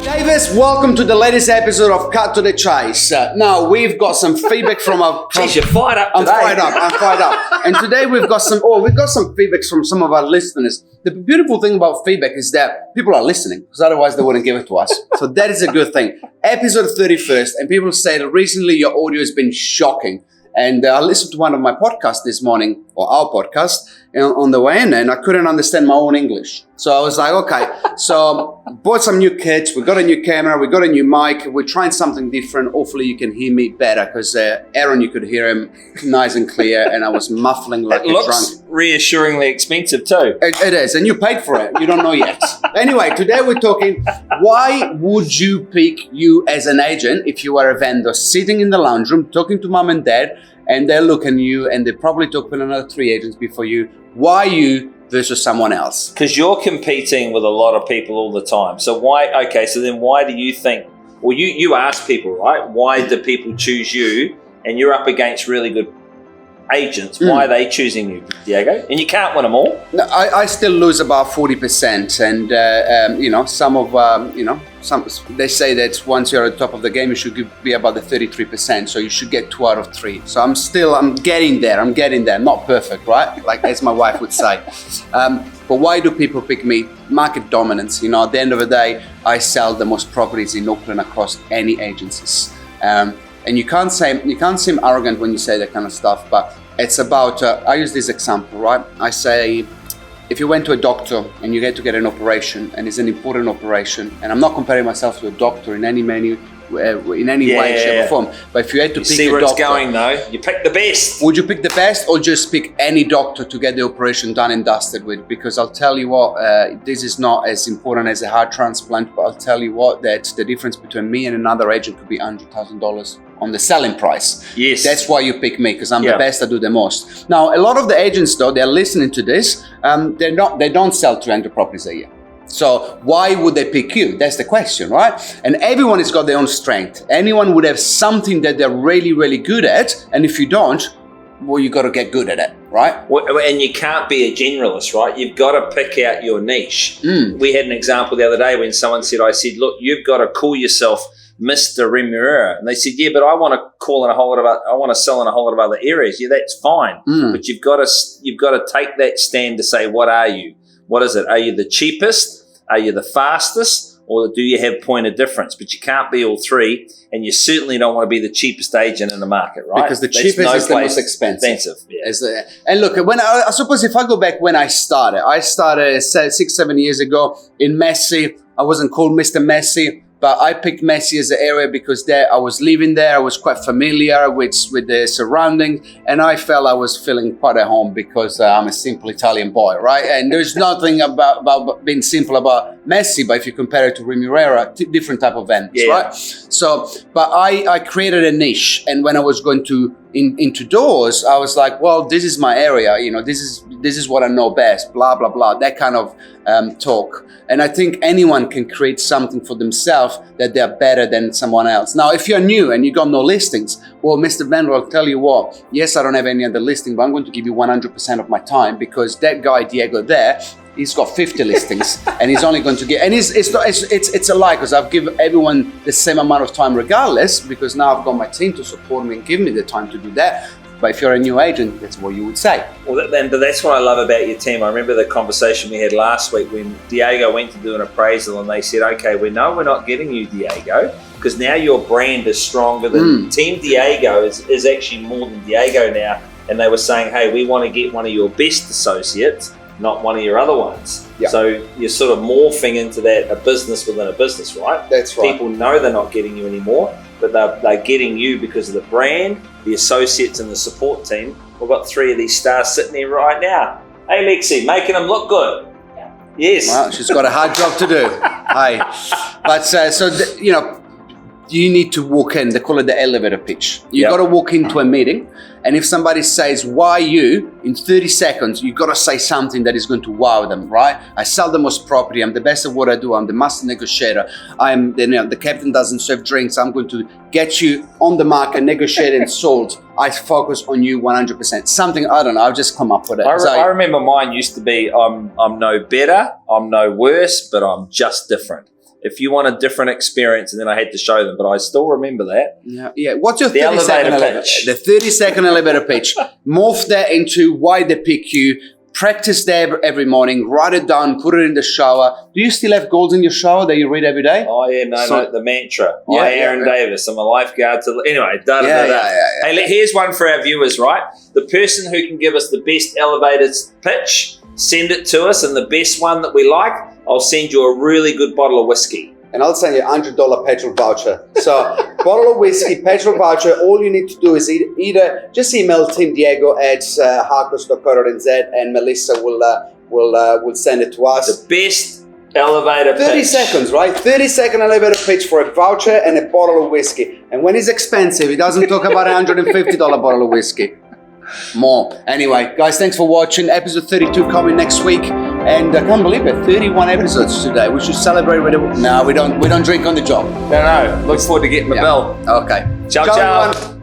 Davis, welcome to the latest episode of Cut to the Chase. Now, we've got some feedback from our... Jeez, you're fired up today. I'm fired up. And today we've got some feedbacks from some of our listeners. The beautiful thing about feedback is that people are listening, because otherwise they wouldn't give it to us. So that is a good thing. Episode 31st, and people say that recently your audio has been shocking. And I listened to one of my podcasts this morning, or our podcast, on the way in, and I couldn't understand my own English. So I was like, okay. So bought some new kits. We got a new camera. We got a new mic. We're trying something different. Hopefully you can hear me better, because Aaron, you could hear him nice and clear, and I was muffling like a drunk. It looks reassuringly expensive too. It is, and you paid for it. You don't know yet. Anyway, today we're talking, why would you pick you as an agent if you were a vendor sitting in the lounge room talking to mom and dad, and they're looking at you, and they probably talk with another 3 agents before you. Why you versus someone else? Because you're competing with a lot of people all the time. So why do you think, well, you ask people, right? Why do people choose you? And you're up against really good agents. Why are they choosing you, Diego? And you can't win them all. No, I still lose about 40%, and some they say that once you're at the top of the game, you should be about the 33%. So you should get 2 out of 3. So I'm getting there. Not perfect, right? Like as my wife would say. But why do people pick me? Market dominance. At the end of the day, I sell the most properties in Auckland across any agencies. And you can't seem arrogant when you say that kind of stuff, but it's about, I use this example, right? I say, if you went to a doctor and you get to get an operation, and it's an important operation, and I'm not comparing myself to a doctor in any way, shape or form, but if you had to pick a doctor... See where it's going though, you pick the best. Would you pick the best, or just pick any doctor to get the operation done and dusted with? Because I'll tell you what, this is not as important as a heart transplant, but I'll tell you what, that the difference between me and another agent could be $100,000 on the selling price. Yes. That's why you pick me, because I'm the best, I do the most. Now, a lot of the agents though, they're listening to this, they don't sell 300 properties a year. So why would they pick you? That's the question, right? And everyone has got their own strength. Anyone would have something that they're really, really good at. And if you don't, well, you got to get good at it, right? And you can't be a generalist, right? You've got to pick out your niche. We had an example the other day when someone said, look, you've got to call yourself Mr. Remuera. And they said, yeah, but I want to sell in a whole lot of other areas. Yeah, that's fine. But you've got to take that stand to say, what are you? What is it? Are you the cheapest? Are you the fastest? Or do you have point of difference? But you can't be all three, and you certainly don't want to be the cheapest agent in the market, right? Because the cheapest is the most expensive. Yeah. And look, I suppose if I go back when I started 6-7 years ago in Messi. I wasn't called Mr. Messi, but I picked Messi as an area because I was living there. I was quite familiar with the surrounding, and I felt I was feeling quite at home because I'm a simple Italian boy, right? And there's nothing about being simple about Messi, but if you compare it to Remuera, different type of vendors, right? So, but I created a niche, and when I was going into doors, I was like, well, this is my area, this is what I know best, blah, blah, blah, that kind of talk. And I think anyone can create something for themselves that they're better than someone else. Now, if you're new and you got no listings, well, Mr. Vendor, I'll tell you what, yes, I don't have any other listing, but I'm going to give you 100% of my time, because that guy, Diego there, he's got 50 listings and he's only going to get, and it's a lie, because I've given everyone the same amount of time regardless, because now I've got my team to support me and give me the time to do that. But if you're a new agent, that's what you would say. Well, but that's what I love about your team. I remember the conversation we had last week when Diego went to do an appraisal, and they said, okay, we know we're not getting you, Diego, because now your brand is stronger than Team Diego is actually more than Diego now. And they were saying, hey, we want to get one of your best associates, not one of your other ones. Yep. So you're sort of morphing into that, a business within a business, right? That's right. People know they're not getting you anymore, but they're getting you because of the brand, the associates, and the support team. We've got 3 of these stars sitting here right now. Hey, Lexi, making them look good. Yes. Well, she's got a hard job to do. Hey. But you need to walk in. They call it the elevator pitch. You got to walk into a meeting, and if somebody says, why you, in 30 seconds, you got to say something that is going to wow them, right? I sell the most property. I'm the best at what I do. I'm the master negotiator. I'm the captain doesn't serve drinks. I'm going to get you on the market, negotiated and sold. I focus on you 100%. Something, I don't know, I'll just come up with it. I remember mine used to be, I'm no better, I'm no worse, but I'm just different. if you want a different experience, and then I had to show them, but I still remember that. Yeah. What's your 30-second elevator pitch. The 30-second elevator pitch. Morph that into why they pick you. Practice that every morning. Write it down. Put it in the shower. Do you still have goals in your shower that you read every day? Oh yeah, no, the mantra. Yeah, Aaron Davis. I'm a lifeguard. Anyway, Hey, here's one for our viewers. Right, the person who can give us the best elevator pitch, send it to us, and the best one that we like, I'll send you a really good bottle of whiskey. And I'll send you a $100 petrol voucher. So, bottle of whiskey, petrol voucher. All you need to do is either just email Tim Diego at harkos.co.nz, and Melissa will send it to us. The best elevator 30 pitch. seconds, right? 30-second elevator pitch for a voucher and a bottle of whiskey. And when it's expensive, he doesn't talk about a $150 bottle of whiskey. More. Anyway, guys, thanks for watching. Episode 32 coming next week. And I can't believe it, 31 episodes today. We should celebrate with it. No, we don't drink on the job. No. Look forward to getting the bill. Okay. Ciao, ciao. Everyone.